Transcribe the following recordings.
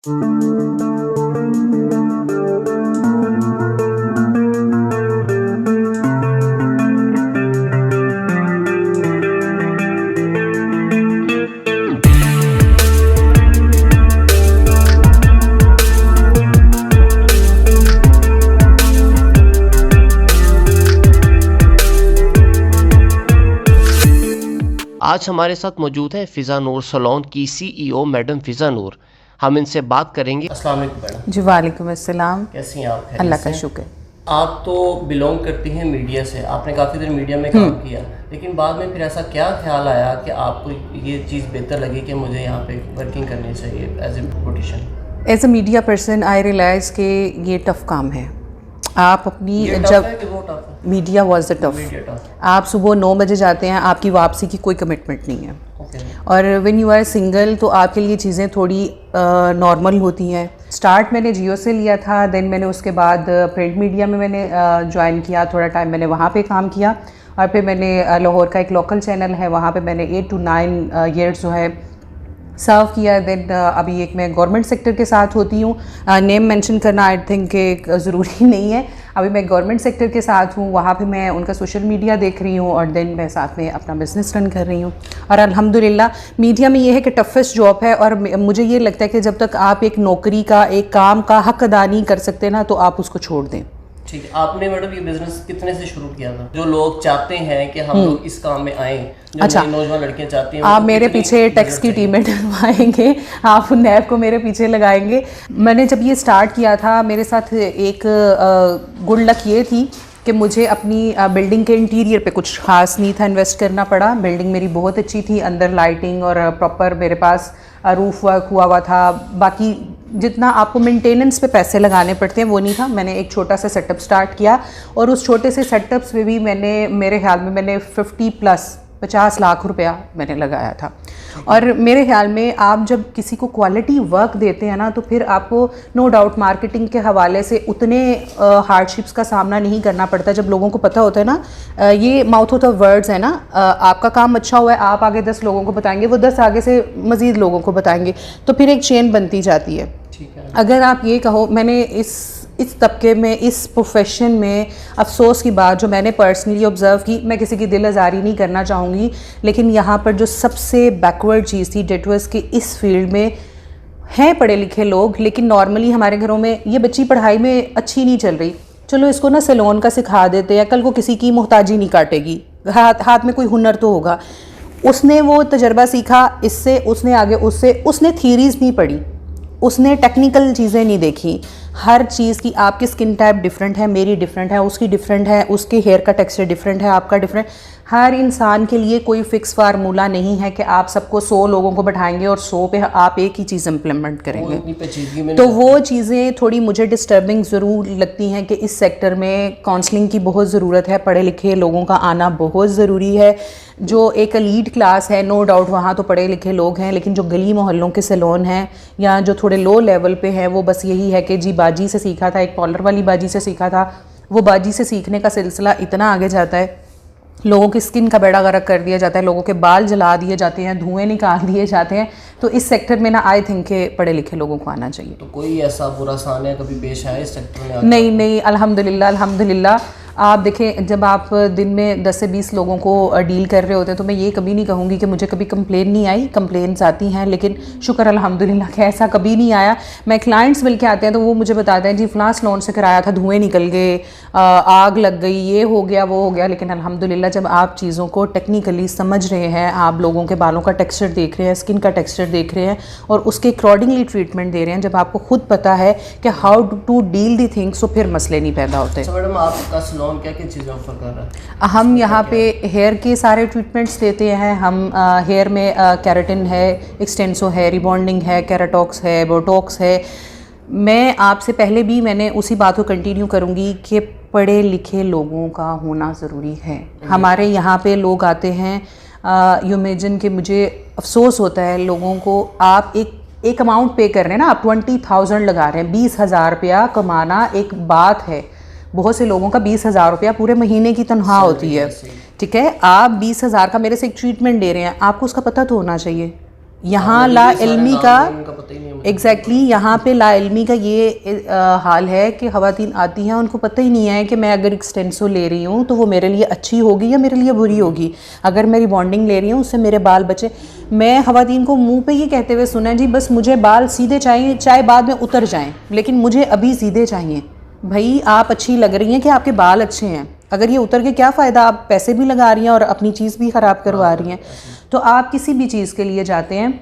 आज हमारे साथ मौजूद हैं फ़िज़ा नूर सैलून की CEO मैडम फ़िज़ा नूर। हम इनसे बात करेंगे। अस्सलाम वालेकुम मैडम। जी वालेकुम अस्सलाम। कैसी हैं आप? अल्लाह का शुक्र। आप तो बिलोंग करती हैं मीडिया से, आपने काफ़ी देर मीडिया में काम किया, लेकिन बाद में फिर ऐसा क्या ख्याल आया कि आपको ये चीज़ बेहतर लगी कि मुझे यहाँ पे वर्किंग करनी चाहिए as a beautician? As a media person I realise कि ये टफ़ काम है। आप अपनी जब मीडिया वॉज द टफ, आप सुबह 9 बजे जाते हैं, आपकी वापसी की कोई कमिटमेंट नहीं है। और व्हेन यू आर सिंगल तो आपके लिए चीज़ें थोड़ी नॉर्मल होती हैं। स्टार्ट मैंने जियो से लिया था, देन मैंने उसके बाद प्रिंट मीडिया में मैंने ज्वाइन किया, थोड़ा टाइम मैंने वहाँ पे काम किया, और फिर मैंने लाहौर का एक लोकल चैनल है वहाँ पे मैंने 8 to 9 ईयर्स जो है सर्व किया। देन अभी एक मैं गवर्नमेंट सेक्टर के साथ होती हूँ, नेम मेंशन करना आई थिंक ज़रूरी नहीं है। अभी मैं गवर्नमेंट सेक्टर के साथ हूँ, वहाँ पे मैं उनका सोशल मीडिया देख रही हूँ, और देन मैं साथ में अपना बिज़नेस रन कर रही हूँ। और अल्हम्दुलिल्लाह मीडिया में ये है कि टफेस्ट जॉब है, और मुझे ये लगता है कि जब तक आप एक नौकरी का, एक काम का हक अदा नहीं कर सकते ना, तो आप उसको छोड़ दें। ठीक है। आपने मैडम ये बिजनेस कितने से शुरू किया था? जो लोग चाहते हैं कि हम लोग इस काम में आएँ, जो अच्छा, नौजवान लड़कियां चाहती हैं, आप मेरे पीछे टैक्स की टीमें डलवाएंगे, आप नैब को मेरे पीछे लगाएंगे। मैंने जब ये स्टार्ट किया था, मेरे साथ एक गुड लक ये थी कि मुझे अपनी बिल्डिंग के इंटीरियर पे कुछ खास नहीं था इन्वेस्ट करना पड़ा। बिल्डिंग मेरी बहुत अच्छी थी, अंदर लाइटिंग और प्रॉपर मेरे पास रूफ वर्क हुआ था। बाकी जितना आपको मेंटेनेंस पे पैसे लगाने पड़ते हैं वो नहीं था। मैंने एक छोटा सा सेटअप स्टार्ट किया, और उस छोटे से सेटअप्स में भी मेरे ख्याल में मैंने 50 लाख रुपया मैंने लगाया था। और मेरे ख्याल में आप जब किसी को क्वालिटी वर्क देते हैं ना, तो फिर आपको नो डाउट मार्केटिंग के हवाले से उतने हार्डशिप्स का सामना नहीं करना पड़ता। जब लोगों को पता होता है ना, ये माउथ ऑफ द वर्ड्स है ना, आपका काम अच्छा हुआ है, आप आगे 10 लोगों को बताएंगे, वो 10 आगे से मज़ीद लोगों को बताएंगे, तो फिर एक चेन बनती जाती है। अगर आप ये कहो, मैंने इस तबके में, इस प्रोफेशन में अफसोस की बात जो मैंने पर्सनली ऑब्ज़र्व की, मैं किसी की दिल आज़ारी नहीं करना चाहूँगी, लेकिन यहाँ पर जो सबसे बैकवर्ड चीज़ थी डेट वाज कि इस फील्ड में हैं पढ़े लिखे लोग, लेकिन नॉर्मली हमारे घरों में ये बच्ची पढ़ाई में अच्छी नहीं चल रही, चलो इसको ना सैलून का सिखा देते हैं, कल को किसी की मोहताजी नहीं काटेगी, हाथ में कोई हुनर तो होगा। उसने वो तजर्बा सीखा इससे, उसने आगे उसने थीरीज़ नहीं पढ़ी, उसने टेक्निकल चीज़ें नहीं देखी। हर चीज़ की आपकी स्किन टाइप डिफरेंट है, मेरी डिफरेंट है, उसकी डिफरेंट है, उसके हेयर का टेक्सचर डिफरेंट है, आपका डिफरेंट। हर इंसान के लिए कोई फिक्स फार्मूला नहीं है कि आप सबको 100 लोगों को बैठाएंगे और 100 पे आप एक ही चीज़ इम्प्लीमेंट करेंगे। तो वो चीज़ें थोड़ी मुझे डिस्टर्बिंग ज़रूर लगती हैं कि इस सेक्टर में काउंसलिंग की बहुत ज़रूरत है, पढ़े लिखे लोगों का आना बहुत ज़रूरी है। जो एक लीड क्लास है, नो डाउट वहाँ तो पढ़े लिखे लोग हैं, लेकिन जो गली मोहल्लों के सैलून हैं या जो थोड़े लो लेवल पे हैं, वो बस यही है कि जी बाजी से सीखा था, एक पार्लर वाली बाजी से सीखा था। वो बाजी से सीखने का सिलसिला इतना आगे जाता है, लोगों की स्किन का बेड़ा गर्क कर दिया जाता है, लोगों के बाल जला दिए जाते हैं, धुएं निकाल दिए जाते हैं। तो इस सेक्टर में ना आई थिंक के पढ़े लिखे लोगों को आना चाहिए। तो कोई ऐसा बुरा सान्या कभी पेश आया इस सेक्टर में? नहीं, अल्हम्दुलिल्लाह। आप देखें, जब आप दिन में 10 से 20 लोगों को डील कर रहे होते हैं, तो मैं ये कभी नहीं कहूँगी कि मुझे कभी कंप्लेन नहीं आई। कंप्लेंट्स आती हैं, लेकिन शुक्र अल्हम्दुलिल्लाह कि ऐसा कभी नहीं आया। मैं क्लाइंट्स मिल के आते हैं तो वो मुझे बताते हैं जी फ़लाँ सैलून से कराया था, धुएँ निकल गए, आग लग गई, ये हो गया वो हो गया। लेकिन अल्हम्दुलिल्लाह जब आप चीज़ों को टेक्निकली समझ रहे हैं, आप लोगों के बालों का टेक्सचर देख रहे हैं, स्किन का टेक्सचर देख रहे हैं, और उसके अकॉर्डिंगली ट्रीटमेंट दे रहे हैं, जब आपको खुद पता है कि how to deal the things, तो फिर मसले नहीं पैदा होते। अच्छा मैडम, आपका सैलून क्या क्या चीज़ें ऑफर कर रहा है? हम यहाँ पे हेयर के सारे ट्रीटमेंट्स देते हैं। हम हेयर में केराटिन है, एक्सटेंसो है, रिबॉन्डिंग है, केराटॉक्स है, बोटॉक्स है। मैं आपसे पहले भी मैंने उसी बात को कंटिन्यू करूँगी कि पढ़े लिखे लोगों का होना ज़रूरी है। हमारे यहाँ पे लोग आते हैं, यू इमेजिन कि मुझे अफसोस होता है लोगों को, आप एक अमाउंट पे कर रहे हैं ना, आप 20,000 लगा रहे हैं, 20,000 रुपया कमाना एक बात है। बहुत से लोगों का 20,000 रुपया पूरे महीने की तनख्वाह होती है, ठीक है। आप 20,000 का मेरे से एक ट्रीटमेंट ले रहे हैं, आपको उसका पता तो होना चाहिए। यहाँ ला इल्मी का उनका पता ही नहीं है मुझे। एग्जैक्टली यहाँ पे ला इल्मी का ये हाल है कि ख़वातीन आती हैं, उनको पता ही नहीं है कि मैं अगर एक्सटेंसो ले रही हूँ तो वो मेरे लिए अच्छी होगी या मेरे लिए बुरी होगी। अगर मेरी बॉन्डिंग ले रही हूँ उससे मेरे बाल बचे। मैं ख़वातीन को मुंह पे ये कहते हुए सुना जी बस मुझे बाल सीधे चाहिए, चाहे बाद में उतर जाएँ लेकिन मुझे अभी सीधे चाहिए। भाई आप अच्छी लग रही हैं कि आपके बाल अच्छे हैं, अगर ये उतर के क्या फ़ायदा, आप पैसे भी लगा रही हैं और अपनी चीज़ भी ख़राब करवा रही हैं। तो आप किसी भी चीज़ के लिए जाते हैं,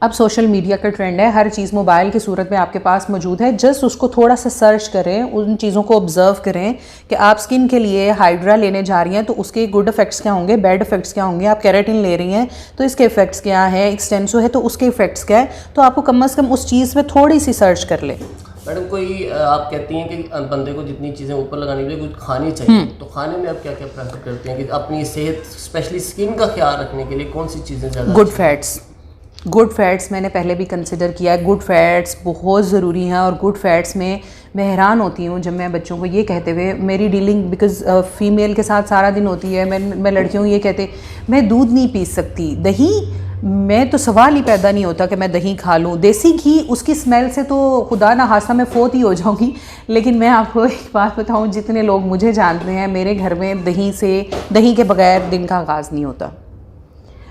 अब सोशल मीडिया का ट्रेंड है, हर चीज़ मोबाइल की सूरत में आपके पास मौजूद है, जस्ट उसको थोड़ा सा सर्च करें, उन चीज़ों को ऑब्ज़र्व करें कि आप स्किन के लिए हाइड्रा लेने जा रही हैं तो उसके गुड इफ़ेक्ट्स क्या होंगे, बैड इफ़ेक्ट्स क्या होंगे। आप केराटिन ले रही हैं तो इसके इफ़ेक्ट्स क्या हैं, एक्सटेंसो है तो उसके इफ़ेक्ट्स क्या है। तो आपको कम से कम उस चीज़ में थोड़ी सी सर्च कर ले। मैडम कोई आप कहती हैं कि बंदे को जितनी चीज़ें ऊपर लगाने के लिए कुछ खानी चाहिए, तो खाने में आप क्या क्या प्रेफर करते हैं कि अपनी सेहत स्पेशली स्किन का ख्याल रखने के लिए कौन सी चीज़ें ज़्यादा? गुड फैट्स मैंने पहले भी कंसिडर किया है। गुड फैट्स बहुत ज़रूरी हैं और गुड फैट्स में मैं हैरान होती हूँ जब मैं बच्चों को ये कहते हुए, मेरी डीलिंग बिकॉज़ फ़ीमेल के साथ सारा दिन होती है, मैं लड़कियों को ये कहते मैं दूध नहीं पी सकती, दही, मैं तो सवाल ही पैदा नहीं होता कि मैं दही खा लूँ। देसी घी, उसकी स्मेल से तो खुदा ना खास्ता मैं फोत ही हो जाऊँगी। लेकिन मैं आपको एक बात बताऊँ, जितने लोग मुझे जानते हैं मेरे घर में दही के बगैर दिन का आगाज़ नहीं होता।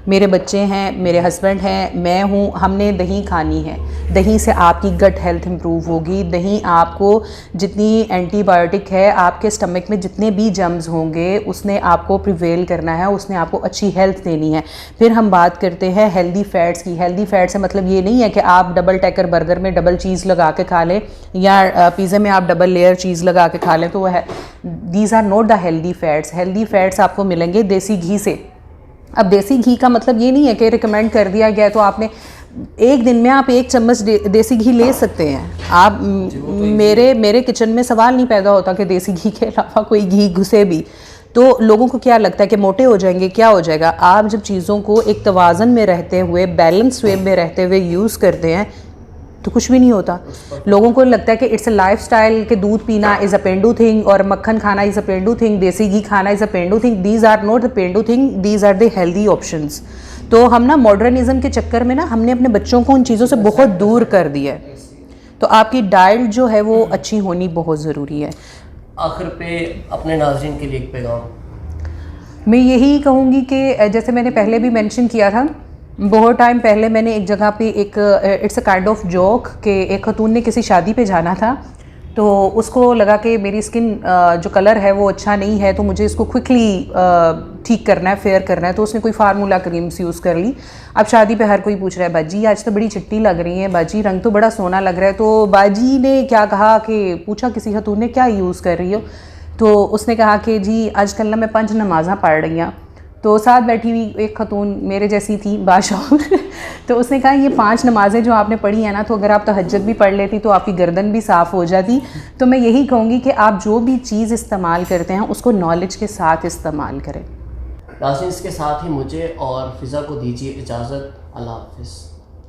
मेरे बच्चे हैं, मेरे हस्बैंड हैं, मैं हूँ, हमने दही खानी है। दही से आपकी गट हेल्थ इम्प्रूव होगी। दही आपको जितनी एंटीबायोटिक है, आपके स्टमक में जितने भी जर्म्स होंगे उसने आपको प्रिवेल करना है, उसने आपको अच्छी हेल्थ देनी है। फिर हम बात करते हैं हेल्दी फैट्स की। हेल्दी फैट्स से मतलब ये नहीं है कि आप डबल टैकर बर्गर में डबल चीज़ लगा के खा लें या पिज़्ज़े में आप डबल लेयर चीज़ लगा के खा लें, तो वह these are not the healthy fats. Healthy fats आपको मिलेंगे देसी घी से। अब देसी घी का मतलब ये नहीं है कि रिकमेंड कर दिया गया तो आपने एक दिन में आप 1 चम्मच देसी घी ले सकते हैं। आप मेरे किचन में सवाल नहीं पैदा होता कि देसी घी के अलावा कोई घी घुसे भी। तो लोगों को क्या लगता है कि मोटे हो जाएंगे, क्या हो जाएगा। आप जब चीज़ों को एक तवाज़न में रहते हुए, बैलेंस वे में रहते हुए यूज़ करते हैं तो कुछ भी नहीं होता। लोगों को लगता है कि इट्स अ लाइफस्टाइल, कि दूध पीना इज़ अ पेंडू थिंग और मक्खन खाना इज़ अ पेंडू थिंग, देसी घी खाना इज़ अ पेंडू thing. These are not the पेंडू thing, these are the healthy options. तो हम ना मॉडर्निज्म के चक्कर में ना हमने अपने बच्चों को उन चीज़ों से बहुत दूर कर दिया है। तो आपकी डाइट जो है वो अच्छी होनी बहुत ज़रूरी है। आखिर पे अपने नाज़रीन के लिए एक पैगाम। मैं यही कहूँगी कि जैसे मैंने पहले भी मेंशन किया था, बहुत टाइम पहले मैंने एक जगह पे एक it's a kind of joke कि एक खतून ने किसी शादी पे जाना था, तो उसको लगा कि मेरी स्किन जो कलर है वो अच्छा नहीं है, तो मुझे इसको क्विकली ठीक करना है, फेयर करना है। तो उसने कोई फार्मूला क्रीम्स यूज़ कर ली। अब शादी पे हर कोई पूछ रहा है, बाजी आज तो बड़ी चिट्टी लग रही है, बाजी रंग तो बड़ा सोना लग रहा है। तो बाजी ने क्या कहा कि पूछा किसी खतून ने क्या यूज़ कर रही हो, तो उसने कहा कि जी आजकल ना मैं 5 नमाज़ां पढ़ रही हूँ। तो साथ बैठी हुई एक खतून मेरे जैसी थी, बादशाह तो उसने कहा ये 5 नमाज़ें जो आपने पढ़ी है ना, तो अगर आप तहज्जुद भी पढ़ लेती तो आपकी गर्दन भी साफ़ हो जाती। तो मैं यही कहूँगी कि आप जो भी चीज़ इस्तेमाल करते हैं उसको नॉलेज के साथ इस्तेमाल करें। नाज़रीन, इसके साथ ही मुझे और फ़िज़ा को दीजिए इजाज़त। अल्लाह हाफ़िज़।